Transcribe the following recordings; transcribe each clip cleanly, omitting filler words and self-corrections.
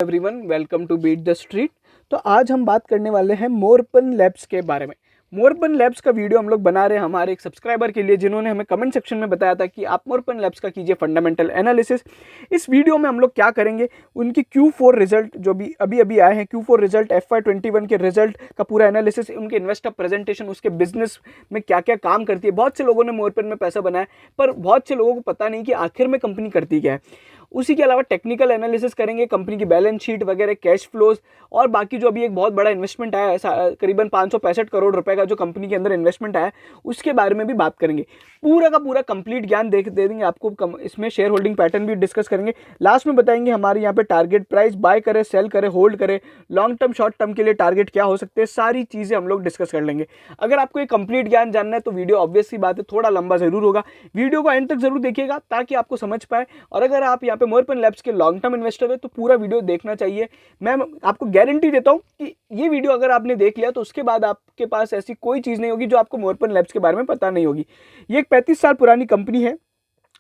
Everyone, welcome to beat the street. तो आज हम बात करने वाले हैं मोरपन लैब्स के बारे में। मोरपन लैब्स का वीडियो हम लोग बना रहे हैं हमारे एक सब्सक्राइबर के लिए, जिन्होंने हमें कमेंट सेक्शन में बताया था कि आप मोरपन लैब्स का कीजिए फंडामेंटल एनालिसिस। इस वीडियो में हम लोग क्या करेंगे, उनकी Q4 रिजल्ट जो भी अभी आए हैं, Q4 रिजल्ट, FY21 के रिजल्ट का पूरा एनालिसिस, उनके इन्वेस्टर प्रेजेंटेशन, उसके बिजनेस में क्या क्या काम करती है। बहुत से लोगों ने मोरपन में पैसा बनाया, पर बहुत से लोगों को पता नहीं कि आखिर में कंपनी करती क्या है। उसी के अलावा टेक्निकल एनालिसिस करेंगे, कंपनी की बैलेंस शीट वगैरह, कैश फ्लोज, और बाकी जो अभी एक बहुत बड़ा इन्वेस्टमेंट आया है करीबन 565 करोड़ रुपए का जो कंपनी के अंदर इन्वेस्टमेंट आया है, उसके बारे में भी बात करेंगे। पूरा का पूरा कंप्लीट ज्ञान दे देंगे आपको। इसमें शेयर होल्डिंग पैटर्न भी डिस्कस करेंगे। लास्ट में बताएंगे हमारे यहाँ पे टारगेट प्राइस, बाय करे, सेल करे, होल्ड करे, लॉन्ग टर्म शॉर्ट टर्म के लिए टारगेट क्या हो सकते हैं, सारी चीजें हम लोग डिस्कस कर लेंगे। अगर आपको ये कंप्लीट ज्ञान जानना है तो वीडियो ऑब्वियस सी बात है थोड़ा लंबा जरूर होगा। वीडियो को एंड तक जरूर देखिएगा ताकि आपको समझ पाए। और अगर आप यहाँ पे मोरपन लैब्स के लॉन्ग टर्म इन्वेस्टर है तो पूरा वीडियो देखना चाहिए। मैं आपको गारंटी देता हूं कि ये वीडियो अगर आपने देख लिया तो उसके बाद आपके पास ऐसी कोई चीज नहीं होगी जो आपको मोरपन लैब्स के बारे में पता नहीं होगी। ये एक 35 साल पुरानी कंपनी है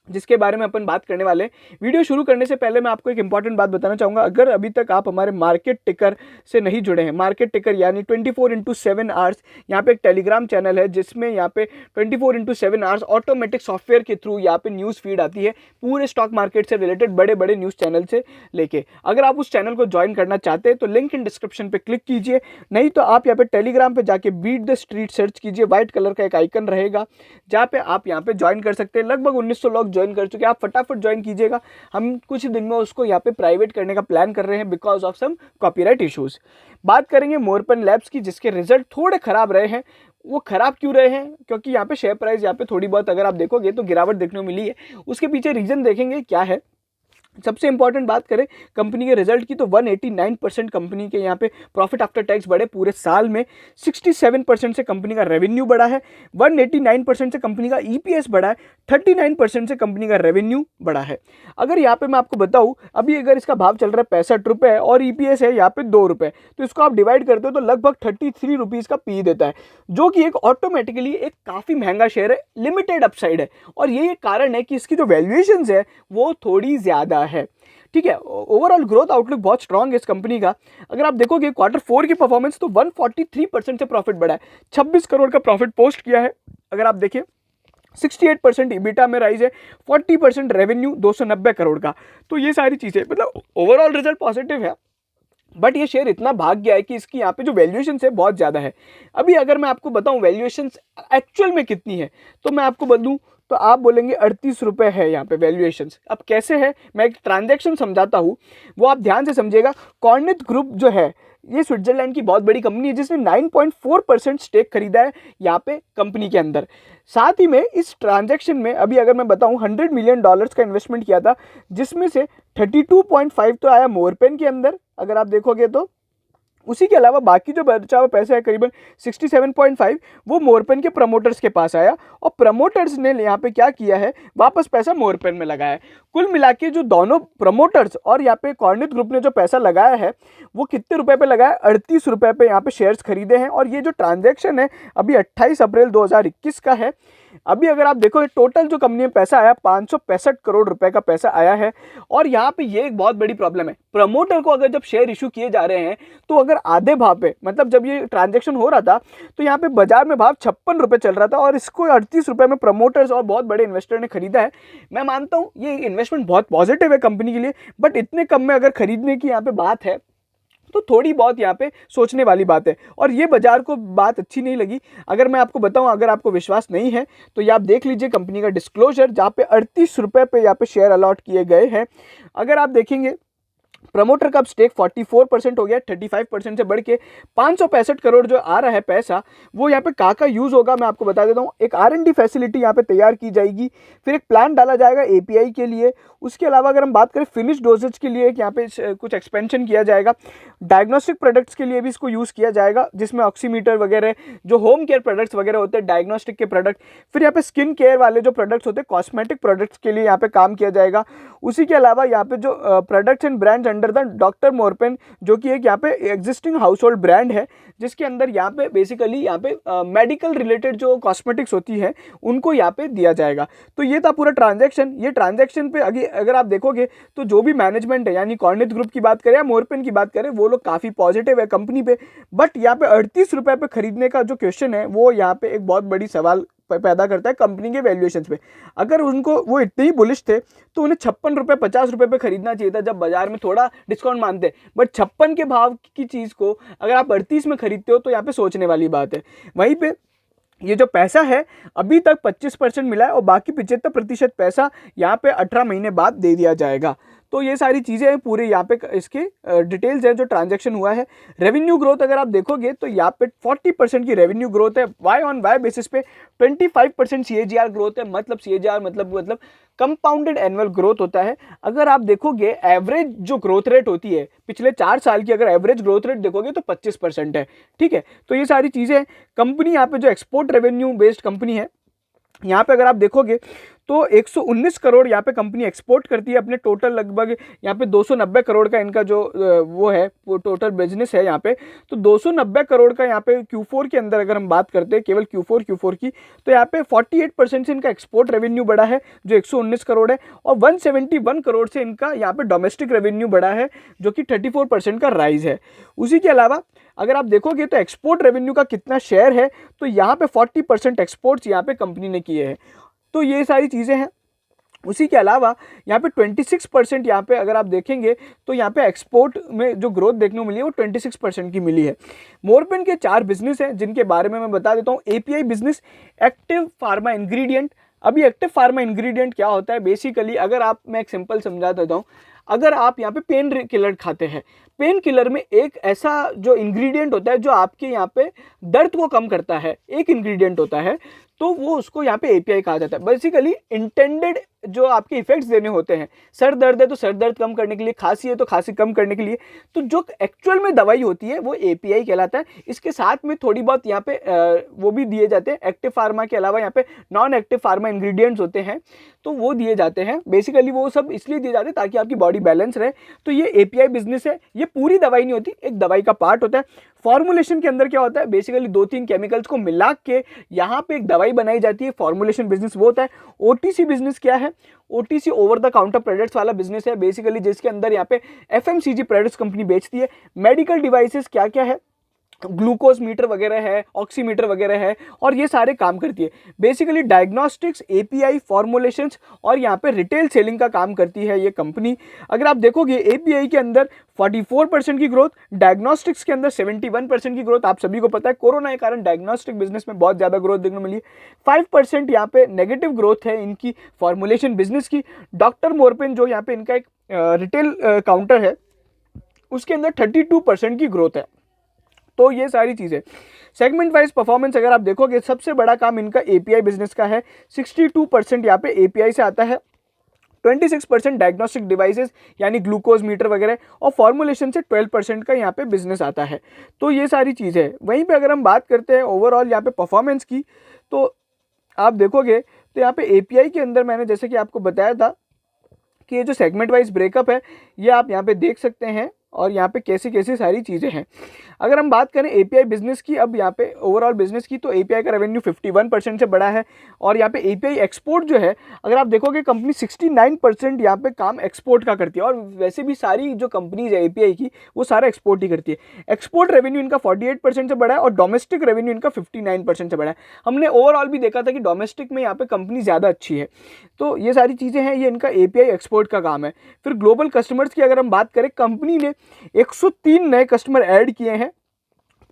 जिसके बारे में अपन बात करने वाले हैं। वीडियो शुरू करने से पहले मैं आपको एक इंपॉर्टेंट बात बताना चाहूँगा। अगर अभी तक आप हमारे मार्केट टिकर से नहीं जुड़े हैं, मार्केट टिकर यानी 24/7 आवर्स, यहाँ पे एक टेलीग्राम चैनल है जिसमें यहाँ पे 24/7 आवर्स ऑटोमेटिक सॉफ्टवेयर के थ्रू यहाँ पे न्यूज़ फीड आती है पूरे स्टॉक मार्केट से रिलेटेड, बड़े बड़े न्यूज़ चैनल से लेके। अगर आप उस चैनल को ज्वाइन करना चाहते हैं तो लिंक इन डिस्क्रिप्शन पर क्लिक कीजिए, नहीं तो आप यहाँ पे टेलीग्राम पर जाके बीट द स्ट्रीट सर्च कीजिए। व्हाइट कलर का एक आइकन रहेगा जहाँ पे आप यहाँ पे ज्वाइन कर सकते हैं। लगभग 1900 लोग ज्वाइन कर चुके हैं, आप फटाफट ज्वाइन कीजिएगा। हम कुछ दिन में उसको यहाँ पे प्राइवेट करने का प्लान कर रहे हैं because of some copyright issues. बात करेंगे मोरपन लैब्स की, जिसके रिजल्ट थोड़े खराब रहे हैं। वो खराब क्यों रहे हैं? क्योंकि यहाँ पे शेयर प्राइस यहाँ पे थोड़ी बहुत अगर आप देखोगे तो गिरावट देखने को मिली है। उसके पीछे रीजन देखेंगे क्या है। सबसे इंपॉर्टेंट बात करें कंपनी के रिजल्ट की तो 189% कंपनी के यहाँ पे प्रॉफिट आफ्टर टैक्स बढ़े पूरे साल में। 67% से कंपनी का रेवेन्यू बढ़ा है, 189% से कंपनी का ईपीएस बढ़ा है, 39% से कंपनी का रेवेन्यू बढ़ा है। अगर यहाँ पे मैं आपको बताऊं, अभी अगर इसका भाव चल रहा है 65 रुपये और ईपीएस है यहाँ पे 2 रुपये, तो इसको आप डिवाइड करते हो तो लगभग 33 रुपीज़ का पी देता है, जो कि एक ऑटोमेटिकली एक काफ़ी महंगा शेयर है, लिमिटेड अपसाइड है। और यही कारण है कि इसकी जो वैल्यूएशन है वो थोड़ी ज़्यादा है। ठीक है, ओवरऑल ग्रोथ आउटलुक बहुत स्ट्रांग है इस कंपनी का। अगर आप देखोगे Q4 की परफॉर्मेंस तो 143% से प्रॉफिट बढ़ा है, 26 करोड़ का प्रॉफिट पोस्ट किया है। अगर आप देखिए 68% ईबिटा में राइज है, 40% रेवेन्यू 290 करोड़ का। तो ये सारी चीजें मतलब ओवरऑल रिजल्ट पॉजिटिव है, बट ये शेयर इतना भाग गया है कि इसकी यहाँ पे जो वैल्यूएशन है बहुत ज़्यादा है। अभी अगर मैं आपको बताऊं वैल्यूएशन एक्चुअल में कितनी है तो मैं आपको बदलूं तो आप बोलेंगे 38 रुपये है यहाँ पे वैल्यूएशन। अब कैसे है, मैं एक ट्रांजैक्शन समझाता हूँ, वो आप ध्यान से समझिएगा। कॉर्निथ ग्रुप जो है ये स्विट्जरलैंड की बहुत बड़ी कंपनी है जिसने 9.4% स्टेक खरीदा है यहाँ पे कंपनी के अंदर। साथ ही में इस ट्रांजैक्शन में अभी अगर मैं बताऊं $100 मिलियन का इन्वेस्टमेंट किया था, जिसमें से 32.5 तो आया मोरपेन के अंदर अगर आप देखोगे तो। उसी के अलावा बाकी जो बचा हुआ पैसा है करीबन 67.5 वो मोरपेन के प्रमोटर्स के पास आया, और प्रमोटर्स ने यहाँ पे क्या किया है, वापस पैसा मोरपेन में लगाया है। कुल मिला के जो दोनों प्रमोटर्स और यहाँ पे कॉर्निथ ग्रुप ने जो पैसा लगाया है वो कितने रुपए पे लगाया, 38 रुपए पे यहाँ पे शेयर्स खरीदे हैं। और ये जो ट्रांजैक्शन है अभी 28 अप्रैल 2021 का है। अभी अगर आप देखो टोटल जो कंपनी में पैसा आया 565 करोड़ रुपए का पैसा आया है। और यहाँ पे ये एक बहुत बड़ी प्रॉब्लम है, प्रमोटर को अगर जब शेयर इशू किए जा रहे हैं तो अगर आधे भाव पे, मतलब जब ये ट्रांजैक्शन हो रहा था तो यहाँ पे बाजार में भाव 56 रुपए चल रहा था और इसको 38 रुपए में प्रमोटर्स और बहुत बड़े इन्वेस्टर ने खरीदा है। मैं मानता हूँ ये इन्वेस्टमेंट बहुत पॉजिटिव है कंपनी के लिए, बट इतने कम में अगर खरीदने की यहाँ पे बात है तो थोड़ी बहुत यहाँ पे सोचने वाली बात है, और ये बाजार को बात अच्छी नहीं लगी। अगर मैं आपको बताऊं, अगर आपको विश्वास नहीं है तो ये आप देख लीजिए कंपनी का डिस्क्लोजर, जहाँ पे 38 रुपए पे यहाँ पे शेयर अलॉट किए गए हैं। अगर आप देखेंगे प्रमोटर का स्टेक 44% हो गया, 35% से बढ़ के 565 करोड़ जो आ रहा है पैसा, वो यहाँ पे कहाँ यूज होगा मैं आपको बता देता हूँ। एक R&D फैसिलिटी यहाँ पे तैयार की जाएगी, फिर एक प्लान डाला जाएगा API के लिए। उसके अलावा अगर हम बात करें फिनिश डोजेज के लिए यहाँ पे कुछ एक्सपेंशन किया जाएगा। डायग्नोस्टिक प्रोडक्ट्स के लिए भी इसको यूज़ किया जाएगा, जिसमें ऑक्सीमीटर वगैरह जो होम केयर प्रोडक्ट्स वगैरह होते हैं, डायग्नोस्टिक के प्रोडक्ट। फिर यहाँ पे स्किन केयर वाले जो प्रोडक्ट्स होते हैं, कॉस्मेटिक प्रोडक्ट्स के लिए यहाँ पे काम किया जाएगा। उसी के अलावा यहाँ पे जो products and brands under the doctor Morepen, जो कि एक यहाँ पे एग्जिस्टिंग हाउस होल्ड ब्रांड है, जिसके अंदर यहाँ पे बेसिकली यहाँ पे मेडिकल रिलेटेड जो कॉस्मेटिक्स होती है उनको यहाँ पे दिया जाएगा। तो ये था पूरा ट्रांजैक्शन। ये ट्रांजैक्शन पे अगर आप देखोगे तो जो भी मैनेजमेंट है, यानी कॉर्निथ ग्रुप की बात करें या मोरपेन की बात करें, वो लोग काफ़ी पॉजिटिव है कंपनी पे। बट यहाँ पे 38 रुपये पे खरीदने का जो क्वेश्चन है वो यहाँ पे एक बहुत बड़ी सवाल पैदा करता है कंपनी के वैल्यूएशंस पे। अगर उनको वो इतने ही बुलिश थे तो उन्हें 56 रुपये 50 रुपये पे खरीदना चाहिए था, जब बाजार में थोड़ा डिस्काउंट मानते हैं। बट 56 के भाव की चीज़ को अगर आप 38 में खरीदते हो तो यहाँ पे सोचने वाली बात है। वहीं पे ये जो पैसा है अभी तक 25% मिला है और बाकी 75% पैसा यहाँ पे 18 महीने बाद दे दिया जाएगा। तो ये सारी चीज़ें हैं पूरे यहाँ पे इसके डिटेल्स हैं जो ट्रांजैक्शन हुआ है। रेवेन्यू ग्रोथ अगर आप देखोगे तो यहाँ पे 40% की रेवेन्यू ग्रोथ है, वाई ऑन वाई बेसिस पे 25% CAGR ग्रोथ है। मतलब CAGR मतलब कंपाउंडेड एनुअल ग्रोथ होता है। अगर आप देखोगे एवरेज जो ग्रोथ रेट होती है पिछले 4 साल की, अगर एवरेज ग्रोथ रेट देखोगे तो 25% है। ठीक है, तो ये सारी चीज़ें कंपनी यहाँ पे जो एक्सपोर्ट रेवेन्यू बेस्ड कंपनी है, यहाँ पे अगर आप देखोगे तो 119 करोड़ यहाँ पे कंपनी एक्सपोर्ट करती है अपने टोटल, लगभग यहाँ पे 290 करोड़ का इनका जो वो है वो टोटल बिजनेस है यहाँ पे। तो 290 करोड़ का यहाँ पे Q4 के अंदर अगर हम बात करते हैं केवल Q4 की, तो यहाँ पे 48% से इनका एक्सपोर्ट रेवेन्यू बढ़ा है जो 119 करोड़ है, और 171 करोड़ से इनका यहाँ पे डोमेस्टिक रेवेन्यू बढ़ा है जो कि 34% का राइज है। उसी के अलावा अगर आप देखोगे तो एक्सपोर्ट रेवेन्यू का कितना शेयर है, तो यहाँ पे 40% एक्सपोर्ट्स यहाँ पे कंपनी ने किए हैं। तो ये सारी चीज़ें हैं। उसी के अलावा यहाँ पे 26% यहाँ पे अगर आप देखेंगे तो यहाँ पे एक्सपोर्ट में जो ग्रोथ देखने को मिली है वो 26% की मिली है। मोरपेन के 4 बिजनेस हैं जिनके बारे में मैं बता देता हूँ। API business, active pharma ingredient. अभी एक्टिव फार्मा इंग्रेडिएंट क्या होता है बेसिकली, अगर आप, मैं एक सिंपल समझा देता हूँ। अगर आप यहाँ पे पेन किलर खाते हैं, पेन किलर में एक ऐसा जो इंग्रेडिएंट होता है जो आपके यहाँ पे दर्द को कम करता है, एक इंग्रेडिएंट होता है, तो वो उसको यहाँ पे API कहा जाता है। बेसिकली इंटेंडेड जो आपके इफेक्ट्स देने होते हैं, सर दर्द है तो सर दर्द कम करने के लिए, खांसी है तो खांसी कम करने के लिए, तो जो एक्चुअल में दवाई होती है वो API कहलाता है। इसके साथ में थोड़ी बहुत यहाँ पे वो भी दिए जाते हैं। एक्टिव फार्मा के अलावा यहाँ पे नॉन एक्टिव फार्मा इंग्रेडिएंट्स होते हैं तो वो दिए जाते हैं। बेसिकली वो सब इसलिए दिए जाते हैं ताकि आपकी बॉडी बैलेंस रहे। तो ये API बिजनेस है, ये पूरी दवाई नहीं होती, एक दवाई का पार्ट होता है। फॉर्मुलेशन के अंदर क्या होता है, बेसिकली 2-3 केमिकल्स को मिला के यहाँ पे एक दवाई बनाई जाती है, फॉर्मुलेशन बिजनेस वो होता है। OTC बिजनेस क्या है, OTC over the counter products वाला बिजनेस है बेसिकली, जिसके अंदर यहाँ पे FMCG प्रोडक्ट्स कंपनी बेचती है। मेडिकल डिवाइसेस क्या क्या है, ग्लूकोज मीटर वगैरह है, ऑक्सीमीटर वगैरह है, और ये सारे काम करती है। बेसिकली डायग्नोस्टिक्स, API, फॉर्मुलेशंस और यहाँ पे रिटेल सेलिंग का काम करती है ये कंपनी। अगर आप देखोगे API के अंदर 44% की ग्रोथ, डायग्नोस्टिक्स के अंदर 71% की ग्रोथ। आप सभी को पता है कोरोना के कारण डायग्नोस्टिक बिजनेस में बहुत ज़्यादा ग्रोथ देखने को मिली। 5% यहाँ पे नेगेटिव ग्रोथ है इनकी फॉर्मुलेशन बिजनेस की। डॉक्टर मोरपेन जो यहाँ पे इनका एक रिटेल काउंटर है, उसके अंदर 32% की ग्रोथ है। तो ये सारी चीज़ें। सेगमेंट वाइज परफॉर्मेंस अगर आप देखोगे, सबसे बड़ा काम इनका API बिजनेस का है। 62% यहाँ पे API से आता है, 26% डायग्नोस्टिक डिवाइसेस यानी ग्लूकोज मीटर वगैरह, और फॉर्मुलेशन से 12% का यहाँ पे बिजनेस आता है। तो ये सारी चीज़ें है। वहीं पे अगर हम बात करते हैं ओवरऑल यहाँ पे परफॉर्मेंस की, तो आप देखोगे तो यहाँ पे API के अंदर मैंने जैसे कि आपको बताया था कि ये जो सेगमेंट वाइज ब्रेकअप है ये आप यहाँ पे देख सकते हैं, और यहाँ पे कैसी कैसी सारी चीज़ें हैं। अगर हम बात करें API बिजनेस की, अब यहाँ पे ओवरऑल बिजनेस की, तो API का रेवेन्यू 51% से बढ़ा है। और यहाँ पे API एक्सपोर्ट जो है, अगर आप देखोगे कंपनी 69% यहाँ पे काम एक्सपोर्ट का करती है, और वैसे भी सारी जो कंपनीज है API की वो सारा एक्सपोर्ट ही करती है। एक्सपोर्ट रेवेन्यू इनका 48% से बढ़ा है, और डोमेस्टिक रेवेन्यू इनका 59% से बढ़ा है। हमने ओवरऑल भी देखा था कि डोमेस्टिक में यहाँ पे कंपनी ज़्यादा अच्छी है। तो ये सारी चीज़ें हैं, ये इनका API एक्सपोर्ट का काम है। फिर ग्लोबल कस्टमर्स की अगर हम बात करें, कंपनी ने 103 नए कस्टमर ऐड किए हैं।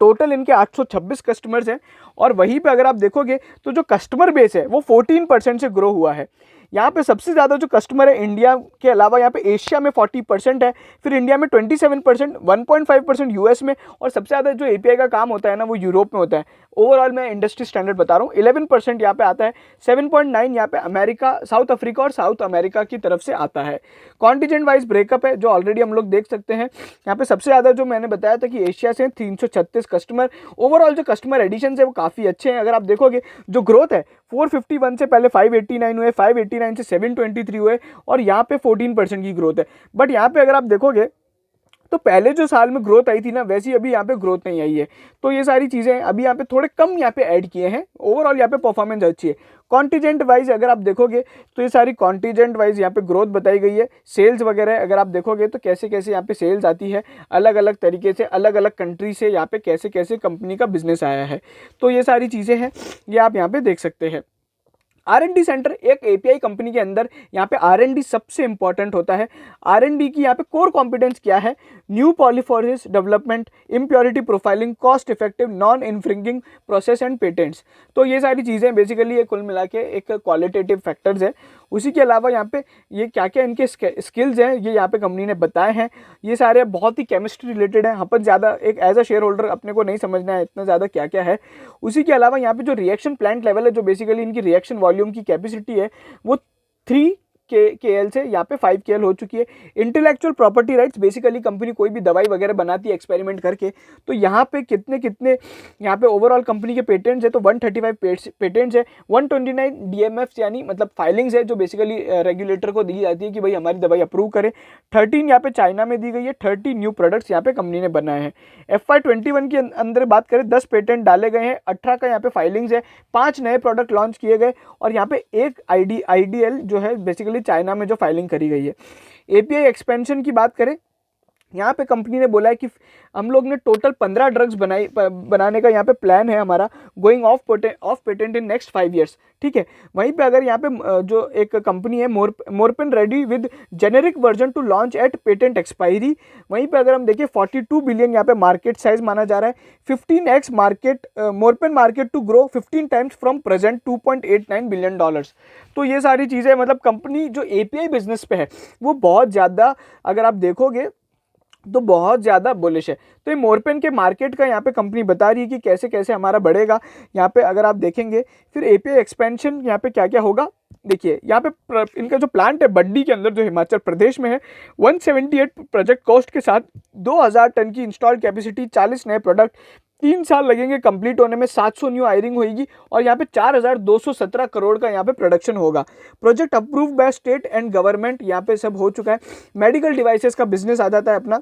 टोटल इनके 826 कस्टमर्स हैं। और वहीं पे अगर आप देखोगे तो जो कस्टमर बेस है वो 14% से ग्रो हुआ है। यहाँ पे सबसे ज़्यादा जो कस्टमर है इंडिया के अलावा यहाँ पे एशिया में 40% है, फिर इंडिया में 27%, 1.5% यूएस में, और सबसे ज़्यादा जो API का काम होता है ना वो यूरोप में होता है। ओवरऑल मैं इंडस्ट्री स्टैंडर्ड बता रहा हूँ। 11% यहाँ पे आता है, 7.9 यहाँ पे अमेरिका, साउथ अफ्रीका और साउथ अमेरिका की तरफ से आता है। कॉन्टिजेंट वाइज ब्रेकअप है जो ऑलरेडी हम लोग देख सकते हैं। यहाँ पे सबसे ज़्यादा जो मैंने बताया था कि एशिया से 336 कस्टमर। ओवरऑल जो कस्टमर एडिशन है वो काफ़ी अच्छे हैं। अगर आप देखोगे जो ग्रोथ है 451 से पहले 589 हुए, 589 से 723 हुए, और यहाँ पे 14% की ग्रोथ है। बट यहाँ पे अगर आप देखोगे तो पहले जो साल में ग्रोथ आई थी ना, वैसी अभी यहाँ पे ग्रोथ नहीं आई है। तो ये सारी चीज़ें अभी यहाँ पे थोड़े कम यहाँ पे ऐड किए हैं। ओवरऑल यहाँ पे परफॉर्मेंस अच्छी है। कॉन्टीजेंट वाइज अगर आप देखोगे तो ये सारी कॉन्टीजेंट वाइज यहाँ पे ग्रोथ बताई गई है। सेल्स वगैरह अगर आप देखोगे तो कैसे कैसे यहाँ पे सेल्स आती है, अलग अलग तरीके से, अलग अलग कंट्री से यहाँ पे कैसे कैसे कंपनी का बिजनेस आया है। तो ये सारी चीज़ें हैं, ये आप यहाँ पे देख सकते हैं। R&D सेंटर, एक एपीआई कंपनी के अंदर यहाँ पे R&D सबसे इंपॉर्टेंट होता है। R&D की यहाँ पे कोर कॉम्पिटेंस क्या है? New polymorphs development, impurity profiling, cost effective, non infringing process and patents. तो ये सारी चीज़ें बेसिकली ये कुल मिला के एक क्वालिटेटिव फैक्टर्स है। उसी के अलावा यहाँ पे ये क्या क्या इनके स्किल्स हैं ये यहाँ पे कंपनी ने बताए हैं। ये सारे बहुत ही केमिस्ट्री रिलेटेड है, अपन ज़्यादा एक एज अ शेयर होल्डर अपने को नहीं समझना है इतना ज़्यादा क्या क्या है। उसी के अलावा यहाँ पे जो रिएक्शन प्लांट लेवल है, जो बेसिकली इनकी रिएक्शन वॉल्यूम की कैपेसिटी है, वो 3 KL से यहाँ पे 5 KL हो चुकी है। Intellectual property rights, basically company कोई भी दवाई वगैरह बनाती है एक्सपेरिमेंट करके, तो यहाँ पे कितने कितने यहाँ पे ओवरऑल कंपनी के पेटेंट्स है, तो 135 पेटेंट्स है। 129 DMFs यानी मतलब फाइलिंग्स है जो बेसिकली रेगुलेटर को दी जाती है कि भाई हमारी दवाई अप्रूव करे। 13 यहाँ पे चाइना में दी गई है। 30 न्यू प्रोडक्ट्स यहाँ पे कंपनी ने बनाए हैं। FY21 के अंदर बात करें 10 पेटेंट डाले गए हैं, 18 का यहाँ पे फाइलिंग्स है, 5 नए प्रोडक्ट लॉन्च किए गए और यहाँ पे एक IDL जो है बेसिकली चाइना में जो फाइलिंग करी गई है। एपीआई एक्सपेंशन की बात करें, यहाँ पे कंपनी ने बोला है कि हम लोग ने टोटल 15 ड्रग्स बनाने का यहाँ पे प्लान है हमारा, going of patent in next 5 years. ठीक है, वहीं पे अगर यहाँ पे जो एक कंपनी है Morepen ready with generic version two launch eight patent expiry. वहीं पे अगर हम देखें 42 बिलियन यहाँ पे मार्केट साइज माना जा रहा है। 15x market, Morepen market to grow 15 times from present $2.89 billion. तो ये सारी चीज़ें मतलब कंपनी जो एपीआई बिजनेस पे है वो बहुत ज़्यादा, अगर आप देखोगे तो बहुत ज़्यादा बुलिश है। तो ये मोरपेन के मार्केट का यहाँ पे कंपनी बता रही है कि कैसे कैसे हमारा बढ़ेगा। यहाँ पे अगर आप देखेंगे फिर एपीआई एक्सपेंशन यहाँ पे क्या क्या होगा, देखिए यहाँ पे इनका जो प्लांट है बड्डी के अंदर जो हिमाचल प्रदेश में है, 178 प्रोजेक्ट कॉस्ट के साथ 2000 टन की इंस्टॉल्ड कैपेसिटी, 40 नए प्रोडक्ट, 3 साल लगेंगे कंप्लीट होने में, 700 न्यू हायरिंग होगी और यहाँ पे 4217 करोड़ का यहाँ पे प्रोडक्शन होगा। Project approve by state and government, यहाँ पे सब हो चुका है। मेडिकल डिवाइसेस का बिजनेस आ जाता है अपना।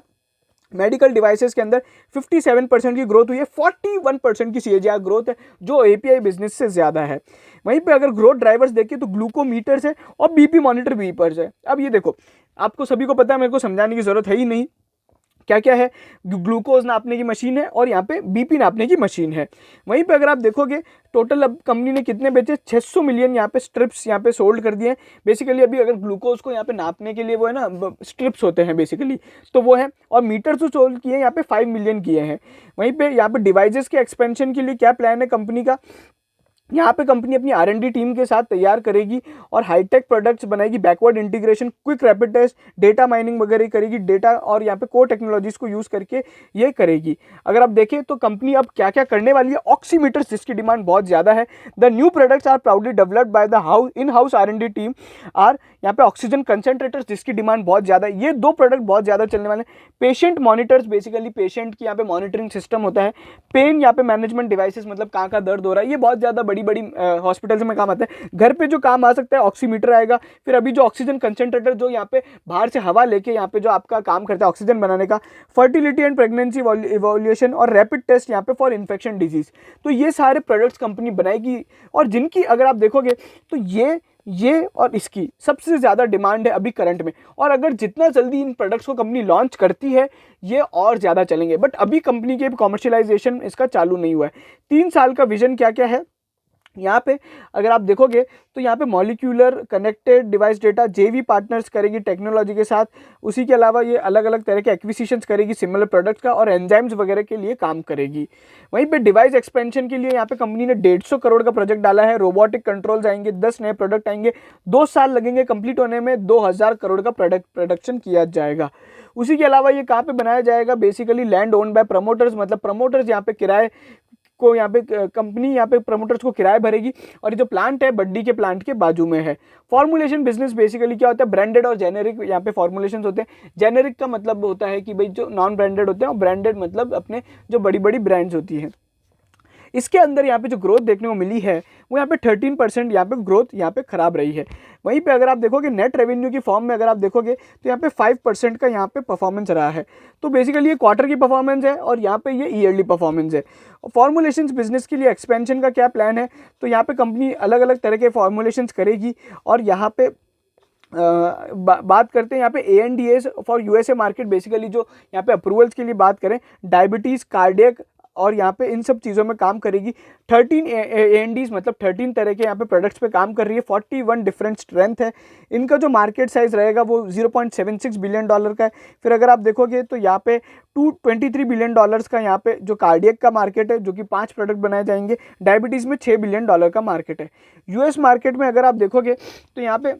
मेडिकल डिवाइसेस के अंदर 57% की ग्रोथ हुई है, 41% की CAGR ग्रोथ है जो एपीआई बिजनेस से ज़्यादा है। वहीं पे अगर ग्रोथ ड्राइवर्स देखें तो ग्लूकोमीटर्स है और बीपी मॉनिटर वीपर्स है। अब ये देखो, आपको सभी को पता है, मेरे को समझाने की जरूरत है ही नहीं क्या क्या है। ग्लूकोज नापने की मशीन है और यहाँ पे बीपी नापने की मशीन है। वहीं पे अगर आप देखोगे टोटल अब कंपनी ने कितने बेचे, 600 मिलियन यहाँ पे स्ट्रिप्स यहाँ पे सोल्ड कर दिए हैं। बेसिकली अभी अगर ग्लूकोज को यहाँ पे नापने के लिए वो है ना स्ट्रिप्स होते हैं बेसिकली, तो वो है। और मीटर जो सोल्ड किए हैं यहाँ पे 5 मिलियन किए हैं। वहीं पे यहाँ पे डिवाइसेस के एक्सपेंशन के लिए क्या प्लान है कंपनी का, यहाँ पे कंपनी अपनी R&D टीम के साथ तैयार करेगी और हाईटेक प्रोडक्ट्स बनाएगी, backward integration, quick rapid test, data mining वगैरह करेगी, डेटा और यहाँ पे कोर टेक्नोलॉजीज को यूज़ करके ये करेगी। अगर आप देखें तो कंपनी अब क्या क्या करने वाली है, ऑक्सीमीटर्स जिसकी डिमांड बहुत ज़्यादा है। The new products are proudly developed by the in house R&D team are, यहाँ पे ऑक्सीजन कंसेंट्रेटर्स जिसकी डिमांड बहुत ज़्यादा है। ये 2 प्रोडक्ट बहुत ज़्यादा चलने वाले हैं। पेशेंट मॉनिटर्स, बेसिकली पेशेंट की यहाँ पे मॉनिटरिंग सिस्टम होता है। पेन यहाँ पे मैनेजमेंट डिवाइसेस, मतलब कहाँ का दर्द हो रहा है, ये बहुत ज़्यादा बड़ी हॉस्पिटल्स में काम आता है। घर पे जो काम आ सकता है ऑक्सीमीटर आएगा। फिर अभी जो ऑक्सीजन कंसेंट्रेटर जो यहाँ पे बाहर से हवा लेके यहाँ पे जो आपका काम करता है ऑक्सीजन बनाने का, फर्टिलिटी एंड प्रेगनेंसी इवोल्यूशन और रैपिड टेस्ट यहाँ पे फॉर इन्फेक्शन डिजीज। तो ये सारे प्रोडक्ट्स कंपनी बनाएगी और जिनकी अगर आप देखोगे तो ये और इसकी सबसे ज़्यादा डिमांड है अभी करंट में। और अगर जितना जल्दी इन प्रोडक्ट्स को कंपनी लॉन्च करती है ये और ज़्यादा चलेंगे। बट अभी कंपनी के कॉमर्शियलाइजेशन इसका चालू नहीं हुआ है। 3 साल का विजन क्या क्या है यहाँ पे अगर आप देखोगे तो यहाँ पे मॉलिक्यूलर कनेक्टेड डिवाइस डेटा जेवी पार्टनर्स करेगी टेक्नोलॉजी के साथ। उसी के अलावा ये अलग अलग तरह के एक्विजिशंस करेगी सिमिलर प्रोडक्ट्स का और एंजाइम्स वगैरह के लिए काम करेगी। वहीं पे डिवाइस एक्सपेंशन के लिए यहाँ पे कंपनी ने 150 करोड़ का प्रोजेक्ट डाला है। रोबोटिक कंट्रोल्स आएंगे, 10 नए प्रोडक्ट आएंगे, 2 साल लगेंगे कंप्लीट होने में, 2000 करोड़ का प्रोडक्शन किया जाएगा। उसी के अलावा ये कहाँ पे बनाया जाएगा, basically land owned by promoters, मतलब प्रमोटर्स यहाँ पे किराए को यहाँ पे कंपनी यहाँ पे प्रमोटर्स को किराए भरेगी। और ये जो प्लांट है बड्डी के प्लांट के बाजू में है। फॉर्मुलेशन बिजनेस बेसिकली क्या होता है, ब्रांडेड और जेनेरिक यहाँ पे फॉर्मुलेशंस होते हैं। जेनेरिक का मतलब होता है कि भाई जो नॉन ब्रांडेड होते हैं और ब्रांडेड मतलब अपने जो बड़ी बड़ी ब्रांड्स होती हैं। इसके अंदर यहाँ पे जो ग्रोथ देखने को मिली है वो यहाँ पे 13% यहाँ पे ग्रोथ यहाँ पे खराब रही है। वहीं पे अगर आप देखोगे नेट रेवेन्यू की फॉर्म में अगर आप देखोगे तो यहाँ पे 5% का यहाँ पे परफॉर्मेंस रहा है। तो बेसिकली ये क्वार्टर की परफॉर्मेंस है और यहाँ पे ये ईयरली परफॉर्मेंस है। फॉर्मुलेशंस बिजनेस के लिए एक्सपेंशन का क्या प्लान है, तो यहाँ पे कंपनी अलग अलग तरह के फॉर्मुलेशंस करेगी और यहाँ पे बात करते हैं यहाँ पे ANDAs for USA market. Basically जो यहाँ पे अप्रूवल्स के लिए बात करें, डायबिटीज़, कार्डियक और यहाँ पे इन सब चीज़ों में काम करेगी। 13 ANDAs मतलब 13 तरह के यहाँ पे प्रोडक्ट्स पे काम कर रही है। 41 डिफरेंट स्ट्रेंथ है। इनका जो मार्केट साइज़ रहेगा वो $0.76 बिलियन का है। फिर अगर आप देखोगे तो यहाँ पे $23 बिलियन का यहाँ पे जो कार्डियक का मार्केट है, जो कि 5 प्रोडक्ट बनाए जाएंगे। डायबिटीज़ में $6 बिलियन का मार्केट है। US मार्केट में अगर आप देखोगे तो यहाँ पे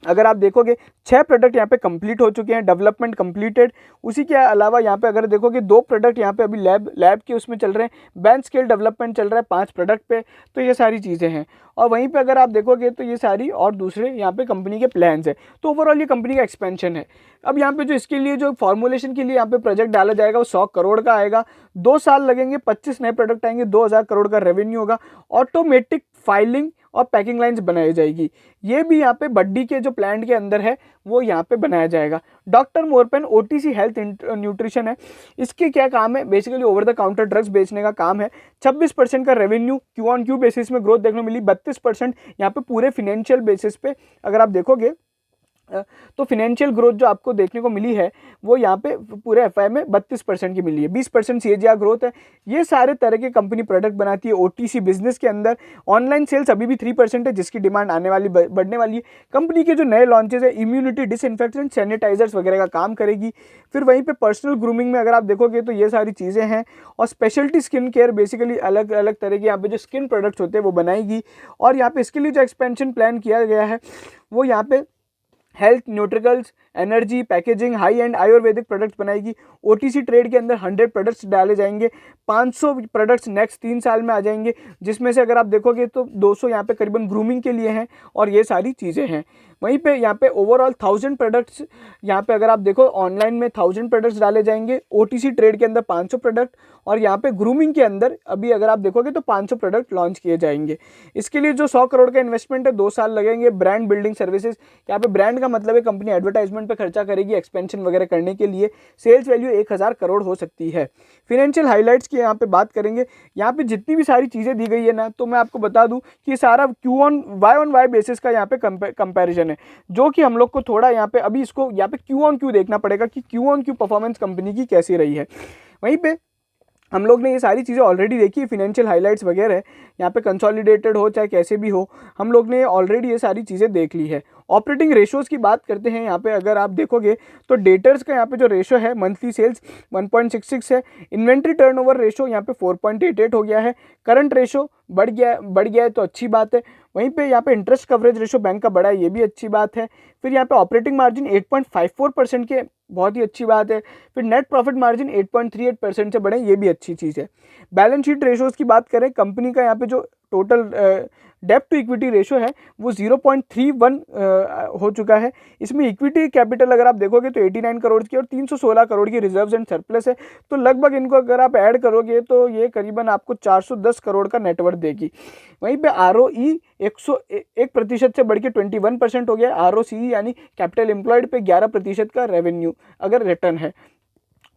अगर आप देखोगे 6 प्रोडक्ट यहाँ पे कंप्लीट हो चुके हैं, डेवलपमेंट कंप्लीटेड। उसी के अलावा यहाँ पे अगर देखोगे 2 प्रोडक्ट यहाँ पे अभी लैब के उसमें चल रहे हैं। बेंच स्केल डेवलपमेंट चल रहा है 5 प्रोडक्ट पे। तो ये सारी चीज़ें हैं और वहीं पे अगर आप देखोगे तो ये सारी और दूसरे यहाँ पे कंपनी के प्लान्स है। तो ओवरऑल ये कंपनी का एक्सपेंशन है। अब यहाँ पे जो इसके लिए जो फॉर्मुलेशन के लिए यहाँ पे प्रोजेक्ट डाला जाएगा वो 100 करोड़ का आएगा। 2 साल लगेंगे, 25 नए प्रोडक्ट आएंगे, 2000 करोड़ का रेवेन्यू होगा। ऑटोमेटिक फाइलिंग और पैकिंग लाइंस बनाई जाएगी। ये भी यहाँ पे बड्डी के जो प्लांट के अंदर है वो यहाँ पे बनाया जाएगा। Doctor Morepen OTC health nutrition है। इसके क्या काम है, basically over the counter drugs बेचने का काम है। 26% का रेवेन्यू Q-on-Q बेसिस में ग्रोथ देखने को मिली। 32% यहाँ पे पूरे फिनेंशियल बेसिस पे अगर आप देखोगे तो फिनेंशियल ग्रोथ जो आपको देखने को मिली है वो यहाँ पे पूरे FI में 32% की मिली है। 20% CAGR ग्रोथ है। ये सारे तरह के कंपनी प्रोडक्ट बनाती है OTC बिजनेस के अंदर। ऑनलाइन सेल्स अभी भी 3% है, जिसकी डिमांड आने वाली बढ़ने वाली है। कंपनी के जो नए लॉन्चेस है, इम्यूनिटी, डिसइंफेक्टेंट, सैनिटाइजर्स वगैरह का काम करेगी। फिर वहीं पे पर्सनल ग्रूमिंग में अगर आप देखोगे तो ये सारी चीज़ें हैं। और स्पेशलिटी स्किन केयर, बेसिकली अलग अलग तरह के यहाँ पे जो स्किन प्रोडक्ट्स होते हैं वो बनाएगी। और यहाँ पे इसके लिए जो एक्सपेंशन प्लान किया गया है वो यहाँ पे health, nutraceuticals, energy, packaging, high end Ayurvedic products बनाएगी। OTC ट्रेड के अंदर 100 प्रोडक्ट्स डाले जाएंगे। 500 प्रोडक्ट्स नेक्स्ट 3 साल में आ जाएंगे, जिसमें से अगर आप देखोगे तो 200 यहाँ पे करीबन ग्रूमिंग के लिए हैं और ये सारी चीज़ें हैं। वहीं पे यहाँ पे ओवरऑल 1000 प्रोडक्ट्स यहाँ पे अगर आप देखो ऑनलाइन में 1000 प्रोडक्ट्स डाले जाएंगे। OTC ट्रेड के अंदर 500 प्रोडक्ट और यहाँ पे ग्रूमिंग के अंदर अभी अगर आप देखोगे तो 500 प्रोडक्ट लॉन्च किए जाएंगे। इसके लिए जो 100 करोड़ का इन्वेस्टमेंट है 2 साल लगेंगे। ब्रांड बिल्डिंग सर्विसेज, यहाँ पे ब्रांड का मतलब है कंपनी एडवर्टाइजमेंट पे खर्चा करेगी एक्सपेंशन वगैरह करने के लिए। सेल्स वैल्यू 1000 करोड़ हो सकती है। फिनेंशियल हाईलाइट्स की यहाँ पे बात करेंगे। यहाँ पे जितनी भी सारी चीज़ें दी गई है ना, तो मैं आपको बता दूँ कि सारा Y-on-Y बेसिस का यहाँ पे कंपेरिजन है, जो कि हम लोग को थोड़ा यहाँ पे अभी इसको यहाँ पे Q-on-Q देखना पड़ेगा कि Q-on-Q परफॉर्मेंस कंपनी की कैसी रही है। वहीं पे हम लोग ने ये सारी चीज़ें ऑलरेडी देखी है, फिनेंशियल हाइलाइट्स वगैरह यहाँ पे कंसोलिडेटेड हो चाहे कैसे भी हो, हम लोग ने ऑलरेडी ये सारी चीज़ें देख ली है। ऑपरेटिंग रेशोज़ की बात करते हैं। यहाँ पे अगर आप देखोगे तो डेटर्स का यहाँ पे जो रेशो है, मंथली सेल्स 1.66 है। इन्वेंट्री टर्नओवर रेशो यहाँ पे 4.88 हो गया है। करंट रेशो बढ़ गया है तो अच्छी बात है। वहीं पे यहाँ पे इंटरेस्ट कवरेज रेशो बैंक का बढ़ा है, ये भी अच्छी बात है। फिर यहाँ पे ऑपरेटिंग मार्जिन 8.54% के, बहुत ही अच्छी बात है। फिर नेट प्रॉफिट मार्जिन 8.38% से बढ़े, ये भी अच्छी चीज़ है। बैलेंस शीट रेशोज़ की बात करें, कंपनी का यहाँ पे जो टोटल डेप्ट टू इक्विटी रेशो है वो 0.31 हो चुका है। इसमें इक्विटी कैपिटल अगर आप देखोगे तो 89 करोड़ की और 316 करोड़ की रिजर्व्स एंड सरप्लस है। तो लगभग इनको अगर आप ऐड करोगे तो ये करीबन आपको 410 करोड़ का नेटवर्थ देगी। वहीं पे ROE 101% से बढ़ के 21% हो गया। ROCE यानी कैपिटल एम्प्लॉयड पे 11% का रेवेन्यू अगर रिटर्न है।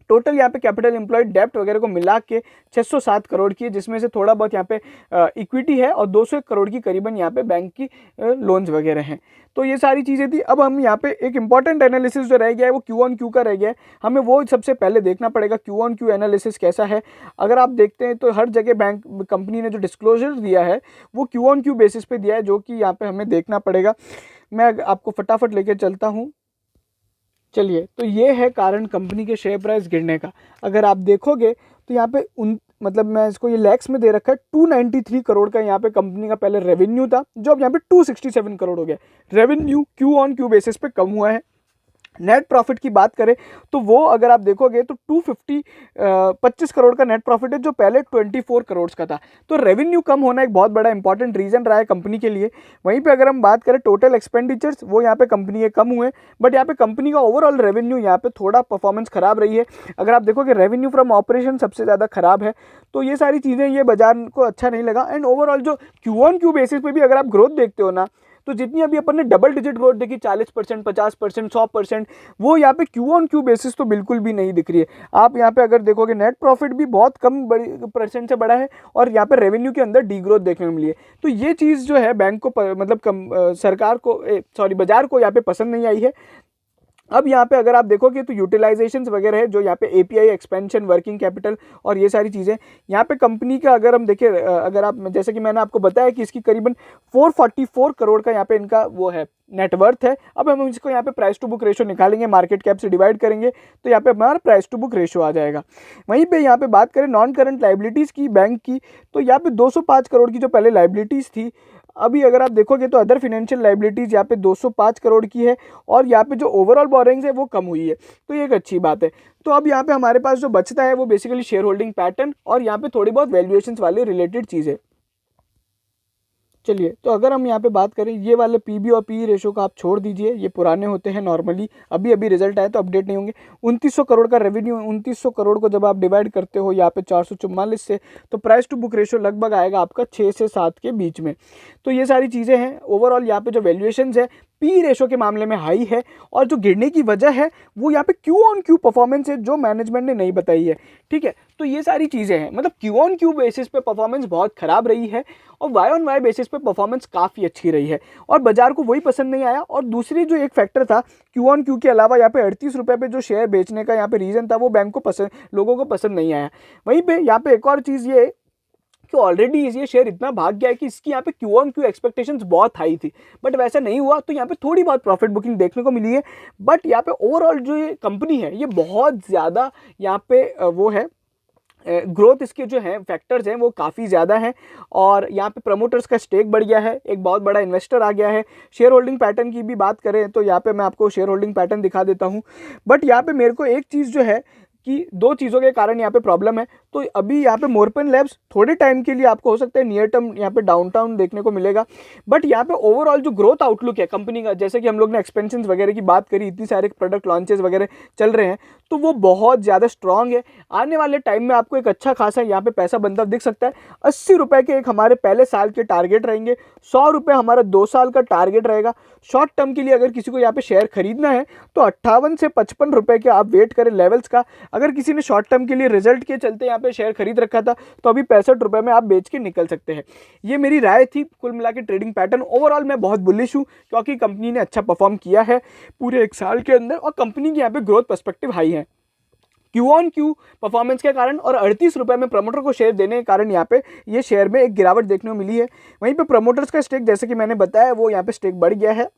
टोटल यहाँ पे कैपिटल एम्प्लॉयड डेप्ट वगैरह को मिला के 607 करोड़ की है, जिसमें से थोड़ा बहुत यहाँ पे इक्विटी है और 201 करोड़ की करीबन यहाँ पे बैंक की लोन्स वगैरह हैं। तो ये सारी चीज़ें थी। अब हम यहाँ पे एक इंपॉर्टेंट एनालिसिस जो रह गया है वो Q-on-Q का रह गया है, हमें वो सबसे पहले देखना पड़ेगा Q-on-Q एनालिसिस कैसा है। अगर आप देखते हैं तो हर जगह बैंक कंपनी ने जो डिस्क्लोजर दिया है वो Q-on-Q बेसिस पे दिया है, जो कि यहाँ पे हमें देखना पड़ेगा। मैं आपको फटाफट लेके चलता हूँ। चलिए, तो ये है कारण कंपनी के शेयर प्राइस गिरने का। अगर आप देखोगे तो यहाँ पे मतलब मैं इसको ये लैक्स में दे रखा है, 293 करोड़ का यहाँ पे कंपनी का पहले रेवेन्यू था, जो अब यहाँ पे 267 करोड़ हो गया। रेवेन्यू Q-on-Q बेसिस पे कम हुआ है। नेट प्रॉफिट की बात करें तो वो अगर आप देखोगे तो 25 करोड़ का नेट प्रॉफिट है, जो पहले 24 करोड़ का था। तो रेवेन्यू कम होना एक बहुत बड़ा इंपॉर्टेंट रीजन रहा है कंपनी के लिए। वहीं पे अगर हम बात करें टोटल एक्सपेंडिचर्स, वो यहाँ पे कंपनी के कम हुए, बट यहाँ पे कंपनी का ओवरऑल रेवेन्यू यहाँ पे थोड़ा परफॉर्मेंस खराब रही है। अगर आप देखोगे रेवेन्यू फ्रॉम ऑपरेशन सबसे ज़्यादा खराब है। तो ये सारी चीज़ें ये बाजार को अच्छा नहीं लगा। एंड ओवरऑल जो क्यू ऑन क्यू बेसिस पे भी अगर आप ग्रोथ देखते हो ना, तो जितनी अभी अपन ने डबल डिजिट ग्रोथ देखी 40%, 50%, 100%, वो यहाँ पे क्यू ऑन क्यू बेसिस तो बिल्कुल भी नहीं दिख रही है। आप यहाँ पे अगर देखोगे नेट प्रॉफिट भी बहुत कम बड़ी परसेंट से बड़ा है, और यहाँ पे रेवेन्यू के अंदर डी ग्रोथ देखने को मिली है। तो ये चीज़ जो है बैंक को मतलब सरकार को बाजार को यहाँ पे पसंद नहीं आई है। अब यहाँ पे अगर आप देखोगे तो यूटिलाइजेशंस वगैरह है, जो यहाँ पे एपीआई एक्सपेंशन, वर्किंग कैपिटल और ये सारी चीज़ें, यहाँ पे कंपनी का अगर हम देखें, अगर आप जैसे कि मैंने आपको बताया कि इसकी करीबन 444 करोड़ का यहाँ पे इनका वो है नेटवर्थ है। अब हम इसको यहाँ पे प्राइस टू बुक रेशो निकालेंगे, मार्केट कैप से डिवाइड करेंगे, तो यहाँ पे हमारा प्राइस टू बुक रेशो आ जाएगा। वहीं पे यहाँ पे बात करें नॉन करंट लाइबिलिटीज़ की बैंक की, तो यहाँ पे 205 करोड़ की जो पहले लाइबिलिटीज़ थी, अभी अगर आप देखोगे तो अदर फिनेंशियल लाइबिलिटीज़ यहाँ पे 205 करोड़ की है, और यहाँ पे जो ओवरऑल बोरिंग्स है वो कम हुई है। तो ये एक अच्छी बात है। तो अब यहाँ पे हमारे पास जो बचता है वो बेसिकली शेयर होल्डिंग पैटर्न और यहाँ पे थोड़ी बहुत वैल्यूएशंस वाले रिलेटेड चीज़ें। चलिए, तो अगर हम यहाँ पे बात करें, ये वाले पीबी और पी रेशो का आप छोड़ दीजिए, ये पुराने होते हैं नॉर्मली, अभी अभी रिजल्ट आए तो अपडेट नहीं होंगे। 2900 करोड़ का रेवेन्यू, 2900 करोड़ को जब आप डिवाइड करते हो यहाँ पे 444 से, तो प्राइस टू बुक रेशो लगभग आएगा आपका 6 से 7 के बीच में। तो ये सारी चीज़ें हैं। ओवरऑल यहाँ पे जो वैल्यूएशंस है पी रेशो के मामले में हाई है, और जो गिरने की वजह है वो यहाँ पे क्यू ऑन क्यू परफॉर्मेंस है, जो मैनेजमेंट ने नहीं बताई है। ठीक है, तो ये सारी चीज़ें हैं, मतलब क्यू ऑन क्यू बेसिस पे परफॉर्मेंस बहुत खराब रही है, और वाई ऑन वाई बेसिस पे परफॉर्मेंस काफ़ी अच्छी रही है, और बाजार को वही पसंद नहीं आया। और दूसरी जो एक फैक्टर था क्यू ऑन क्यू के अलावा, यहाँ पे 38 रुपये पे जो शेयर बेचने का यहाँ पे रीज़न था, वो बैंक को पसंद, लोगों को पसंद नहीं आया। वहीं पे यहाँ पे एक और चीज़ ये कि ऑलरेडी ये शेयर इतना भाग गया है कि इसकी यहाँ पे क्यू ऑन क्यू एक्सपेक्टेशंस बहुत हाई थी, बट वैसा नहीं हुआ। तो यहाँ पे थोड़ी बहुत प्रॉफिट बुकिंग देखने को मिली है, बट यहाँ पे ओवरऑल जो ये कंपनी है ये बहुत ज़्यादा यहाँ पे वो है, ग्रोथ इसके जो हैं फैक्टर्स हैं वो काफ़ी ज़्यादा हैं, और यहाँ पे प्रमोटर्स का स्टेक बढ़ गया है, एक बहुत बड़ा इन्वेस्टर आ गया है। शेयर होल्डिंग पैटर्न की भी बात करें तो यहाँ पे मैं आपको शेयर होल्डिंग पैटर्न दिखा देता हूँ, बट यहाँ पे मेरे को एक चीज़ जो है कि दो चीज़ों के कारण यहाँ पे प्रॉब्लम है। तो अभी यहाँ पे मोरपन लैब्स थोड़े टाइम के लिए आपको हो सकता है नियर टर्म यहाँ पे डाउनटाउन देखने को मिलेगा, बट यहाँ पे ओवरऑल जो ग्रोथ आउटलुक है कंपनी का, जैसे कि हम लोग ने एक्सपेंशन वगैरह की बात करी, इतनी सारे प्रोडक्ट लॉन्चेस वगैरह चल रहे हैं, तो वो बहुत ज़्यादा स्ट्रॉन्ग है। आने वाले टाइम में आपको एक अच्छा खासा यहाँ पे पैसा बनता दिख सकता है। 80 रुपये के एक हमारे पहले साल के टारगेट रहेंगे, 100 रुपये हमारा 2 साल का टारगेट रहेगा। शॉर्ट टर्म के लिए अगर किसी को यहाँ पे शेयर खरीदना है तो 58 से 55 रुपये के आप वेट करें लेवल्स का। अगर किसी ने शॉर्ट टर्म के लिए रिजल्ट के चलते यहाँ पे शेयर खरीद रखा था, तो अभी 65 रुपये में आप बेच के निकल सकते हैं। ये मेरी राय थी। कुल मिला के ट्रेडिंग पैटर्न ओवरऑल मैं बहुत बुलिश हूँ, क्योंकि कंपनी ने अच्छा परफॉर्म किया है पूरे एक साल के अंदर, और कंपनी की यहाँ पे ग्रोथ पर्सपेक्टिव हाई है क्यू ऑन क्यू परफॉर्मेंस के कारण, और 38 रुपये में प्रमोटर को शेयर देने के कारण यहाँ पे ये शेयर में एक गिरावट देखने को मिली है। वहीं पे प्रमोटर्स का स्टेक, जैसे कि मैंने बताया, वो यहाँ पे स्टेक बढ़ गया है।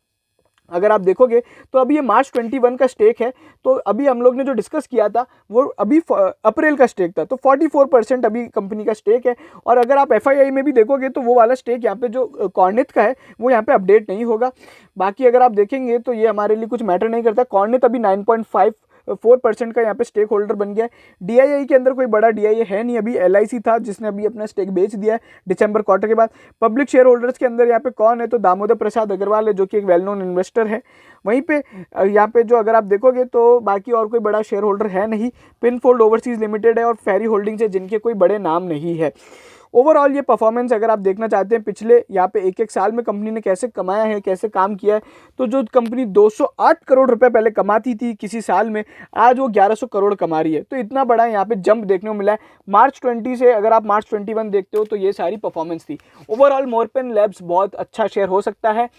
अगर आप देखोगे तो अभी ये मार्च 21 का स्टेक है, तो अभी हम लोग ने जो डिस्कस किया था वो अभी अप्रैल का स्टेक था, तो 44% अभी कंपनी का स्टेक है। और अगर आप एफआईआई में भी देखोगे तो वो वाला स्टेक यहाँ पे जो कॉर्निथ का है वो यहाँ पे अपडेट नहीं होगा। बाकी अगर आप देखेंगे तो ये हमारे लिए कुछ मैटर नहीं करता। कॉर्निथ अभी 9.54% का यहाँ पे स्टेक होल्डर बन गया है। डीआईआई के अंदर कोई बड़ा डीआईआई है नहीं, अभी एलआईसी था जिसने अभी अपना स्टेक बेच दिया है दिसंबर क्वार्टर के बाद। पब्लिक शेयर होल्डर्स के अंदर यहाँ पे कौन है, तो दामोदर प्रसाद अग्रवाल है, जो कि एक वेल नोन इन्वेस्टर है। वहीं पे यहाँ पे जो अगर आप देखोगे तो बाकी और कोई बड़ा शेयर होल्डर है नहीं। पिनफोल्ड ओवरसीज लिमिटेड है और फेरी होल्डिंग्स है, जिनके कोई बड़े नाम नहीं है। ओवरऑल ये परफॉर्मेंस अगर आप देखना चाहते हैं पिछले यहाँ पे एक साल में कंपनी ने कैसे कमाया है, कैसे काम किया है, तो जो कंपनी 208 करोड़ रुपए पहले कमाती थी किसी साल में, आज वो 1100 करोड़ कमा रही है। तो इतना बड़ा यहाँ पे जंप देखने को मिला है मार्च 20 से। अगर आप मार्च 21 देखते हो तो ये सारी परफॉर्मेंस थी। ओवरऑल मोरपेन लैब्स बहुत अच्छा शेयर हो सकता है।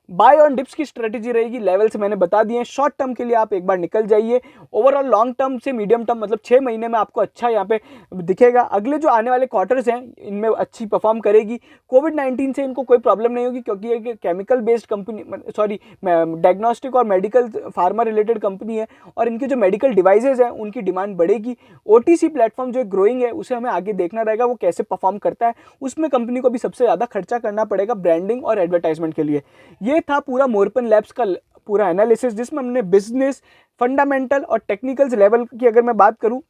बाय ऑन डिप्स की स्ट्रेटेजी रहेगी, लेवल्स मैंने बता दिए हैं। शॉर्ट टर्म के लिए आप एक बार निकल जाइए। ओवरऑल लॉन्ग टर्म से मीडियम टर्म, मतलब 6 महीने में आपको अच्छा यहाँ पे दिखेगा। अगले जो आने वाले क्वार्टर्स हैं इनमें अच्छी परफॉर्म करेगी। कोविड-19 से इनको कोई प्रॉब्लम नहीं होगी, क्योंकि ये chemical based company, sorry diagnostic और मेडिकल फार्मा रिलेटेड कंपनी है, और इनके जो मेडिकल डिवाइसेज हैं उनकी डिमांड बढ़ेगी। ओटीसी प्लेटफॉर्म जो ग्रोइंग है उसे हमें आगे देखना रहेगा, वो कैसे परफॉर्म करता है। उसमें कंपनी को भी सबसे ज़्यादा खर्चा करना पड़ेगा ब्रांडिंग और एडवर्टाइजमेंट के लिए। ये था पूरा मोरपन लैब्स का पूरा एनालिसिस, जिसमें हमने बिजनेस फंडामेंटल और टेक्निकल्स लेवल की अगर मैं बात करूँ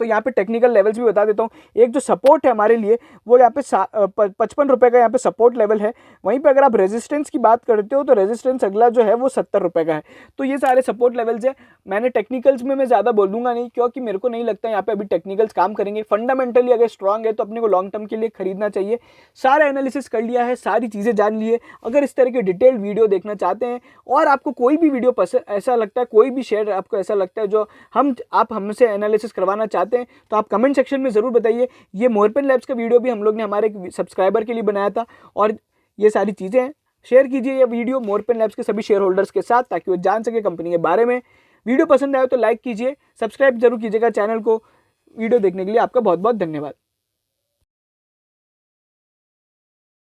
तो यहाँ पे टेक्निकल लेवल्स भी बता देता हूँ। एक जो सपोर्ट है हमारे लिए वो यहाँ पे 55 रुपये का यहाँ पे सपोर्ट लेवल है। वहीं पे अगर आप रेजिस्टेंस की बात करते हो तो रेजिस्टेंस अगला जो है वो 70 रुपये का है। तो ये सारे सपोर्ट लेवल्स है। मैंने टेक्निकल्स में मैं ज़्यादा बोलूँगा नहीं, क्योंकि मेरे को नहीं लगता यहाँ पे अभी टेक्निकल्स काम करेंगे। फंडामेंटली अगर स्ट्रांग है तो अपने को लॉन्ग टर्म के लिए खरीदना चाहिए। सारा एनालिसिस कर लिया है, सारी चीज़ें जान ली है। अगर इस तरह के डिटेल्ड वीडियो देखना चाहते हैं और आपको कोई भी वीडियो पसंद ऐसा लगता है, कोई भी शेयर आपको ऐसा लगता है जो आप हमसे एनालिसिस करवाना चाहते हैं, तो आप कमेंट सेक्शन में ज़रूर बताइए। ये मोरपेन लैब्स का वीडियो भी हम लोग ने हमारे एक सब्सक्राइबर के लिए बनाया था, और ये सारी चीज़ें हैं। शेयर कीजिए ये वीडियो मोरपेन लैब्स के सभी शेयर होल्डर्स के साथ, ताकि वो जान सके कंपनी के बारे में। वीडियो पसंद आए तो लाइक कीजिए, सब्सक्राइब जरूर कीजिएगा चैनल को। वीडियो देखने के लिए आपका बहुत बहुत धन्यवाद।